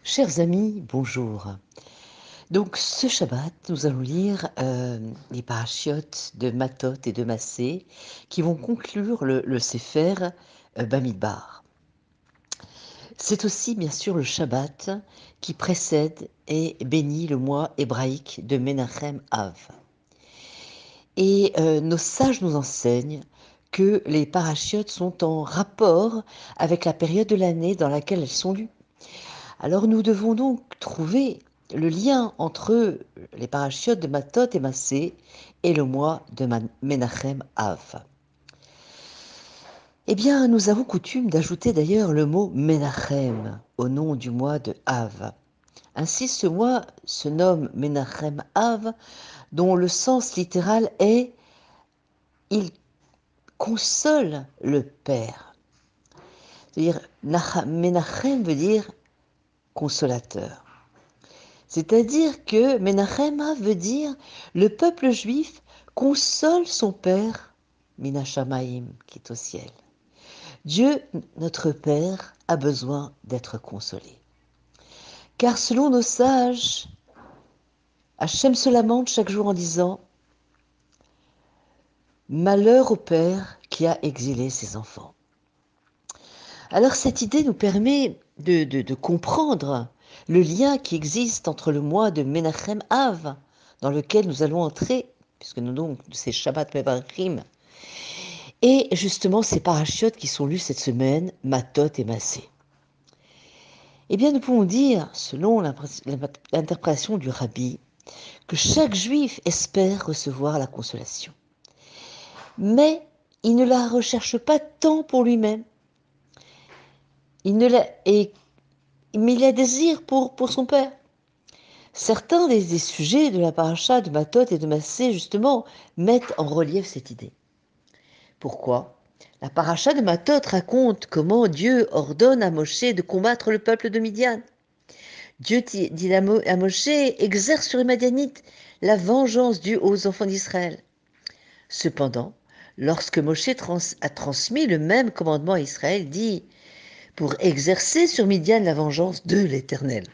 Chers amis, bonjour. Donc ce Shabbat, nous allons lire les parachiotes de Matot et de Massé qui vont conclure le Sefer Bamidbar. C'est aussi bien sûr le Shabbat qui précède et bénit le mois hébraïque de Menachem Av. Et nos sages nous enseignent que les parachiotes sont en rapport avec la période de l'année dans laquelle elles sont lues. Alors nous devons donc trouver le lien entre les parachiotes de Matot et Massé et le mois de Menachem Av. Eh bien, nous avons coutume d'ajouter d'ailleurs le mot Menachem au nom du mois de Av. Ainsi, ce mois se nomme Menachem Av, dont le sens littéral est « il console le Père ». C'est-à-dire, Menachem veut dire consolateur. C'est-à-dire que Menachem Av veut dire le peuple juif console son Père, Mina Shamaim, qui est au ciel. Dieu, notre Père, a besoin d'être consolé. Car selon nos sages, Hachem se lamente chaque jour en disant « Malheur au Père qui a exilé ses enfants ». Alors cette idée nous permet de comprendre le lien qui existe entre le mois de Menachem Av, dans lequel nous allons entrer, puisque nous donc c'est Shabbat Mevarchim, et justement ces parachiotes qui sont lus cette semaine, Matot et Massé. Eh bien nous pouvons dire, selon l'interprétation du Rabbi, que chaque juif espère recevoir la consolation. Mais il ne la recherche pas tant pour lui-même, mais il la désire pour son Père. Certains des sujets de la paracha de Matot et de Massé, justement, mettent en relief cette idée. Pourquoi ? La paracha de Matot raconte comment Dieu ordonne à Moshe de combattre le peuple de Midian. Dieu dit à Moshe, exerce sur les Madianites la vengeance due aux enfants d'Israël. Cependant, lorsque Moshe a transmis le même commandement à Israël, dit pour exercer sur Midian la vengeance de l'Éternel.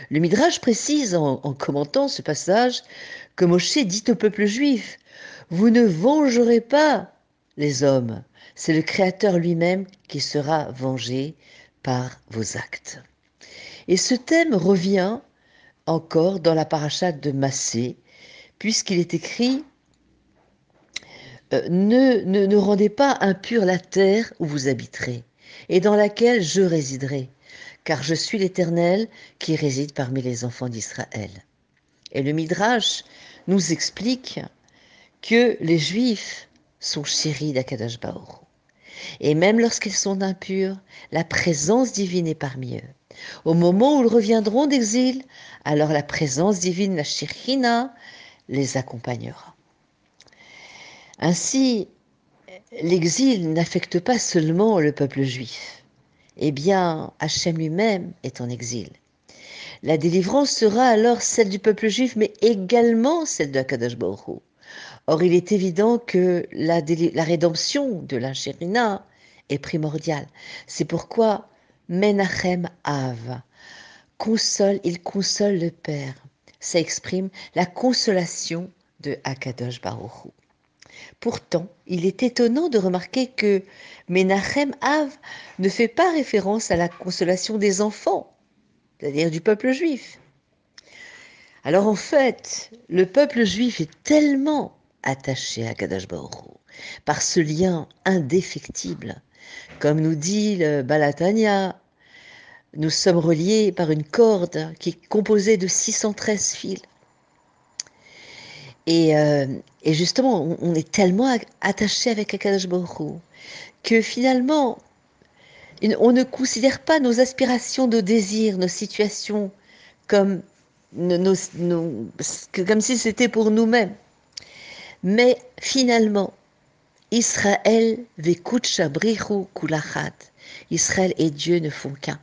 Le Midrash précise en commentant ce passage que Moshe dit au peuple juif « Vous ne vengerez pas les hommes, c'est le Créateur lui-même qui sera vengé par vos actes. » Et ce thème revient encore dans la paracha de Massé, puisqu'il est écrit ne rendez pas impure la terre où vous habiterez, et dans laquelle je résiderai, car je suis l'Éternel qui réside parmi les enfants d'Israël. Et le Midrash nous explique que les Juifs sont chéris d'Akadosh Baruch Hu. Et même lorsqu'ils sont impurs, la présence divine est parmi eux. Au moment où ils reviendront d'exil, alors la présence divine, la Shekhinah, les accompagnera. Ainsi, l'exil n'affecte pas seulement le peuple juif. Eh bien, Hachem lui-même est en exil. La délivrance sera alors celle du peuple juif, mais également celle de Akadosh Baruch Hu. Or, il est évident que la rédemption de la Shekhinah est primordiale. C'est pourquoi Menachem Av, il console le Père. Ça exprime la consolation de Akadosh Baruch Hu. Pourtant, il est étonnant de remarquer que Menachem Av ne fait pas référence à la consolation des enfants, c'est-à-dire du peuple juif. Alors en fait, le peuple juif est tellement attaché à Kadosh Baruch Hu, par ce lien indéfectible. Comme nous dit le Balatania, nous sommes reliés par une corde qui est composée de 613 fils. Et justement, on est tellement attaché avec Akadosh Baruch Hu que finalement, on ne considère pas nos aspirations, nos désirs, nos situations comme, comme si c'était pour nous-mêmes. Mais finalement, Israël vekutsha brichu kulachat. Israël et Dieu ne font qu'un.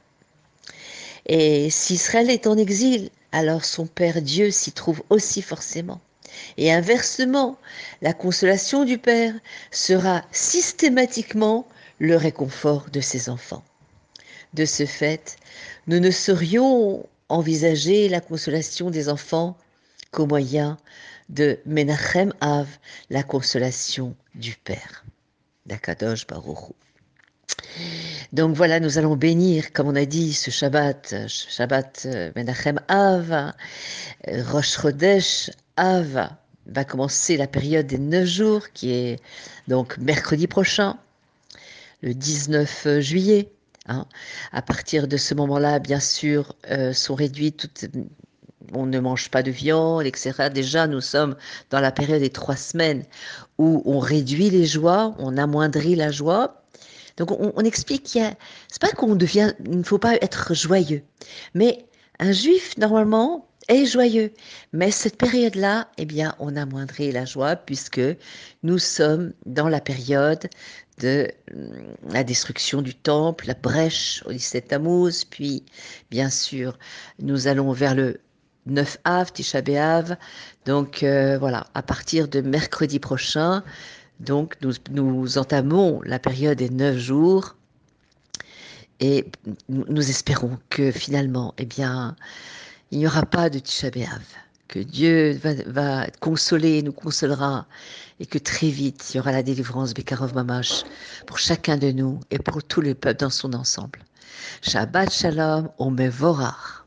Et si Israël est en exil, alors son Père Dieu s'y trouve aussi forcément. Et inversement, la consolation du Père sera systématiquement le réconfort de ses enfants. De ce fait, nous ne saurions envisager la consolation des enfants qu'au moyen de Menachem Av, la consolation du Père, d'Akadosh Baruch Hu. Donc voilà, nous allons bénir, comme on a dit, ce Shabbat Menachem Av, Rosh Chodesh Av, va commencer la période des 9 jours, qui est donc mercredi prochain, le 19 juillet. Hein. À partir de ce moment-là, bien sûr, sont réduites toutes on ne mange pas de viande, etc. Déjà, nous sommes dans la période des 3 semaines où on réduit les joies, on amoindrit la joie. Donc, on explique qu'il y a, c'est pas qu'on devient, il ne faut pas être joyeux, mais un juif, normalement, est joyeux. Mais cette période-là, eh bien, on amoindrit la joie puisque nous sommes dans la période de la destruction du temple, la brèche au 17 Tammuz, puis, bien sûr, nous allons vers le 9 Av, Tisha B'Av. Donc, voilà, à partir de mercredi prochain, donc, nous entamons la période des 9 jours et nous espérons que finalement, eh bien, il n'y aura pas de Tisha B'Av, que Dieu va consoler, nous consolera et que très vite, il y aura la délivrance Bekarov Mamash pour chacun de nous et pour tout le peuple dans son ensemble. Shabbat Shalom, Omevorach.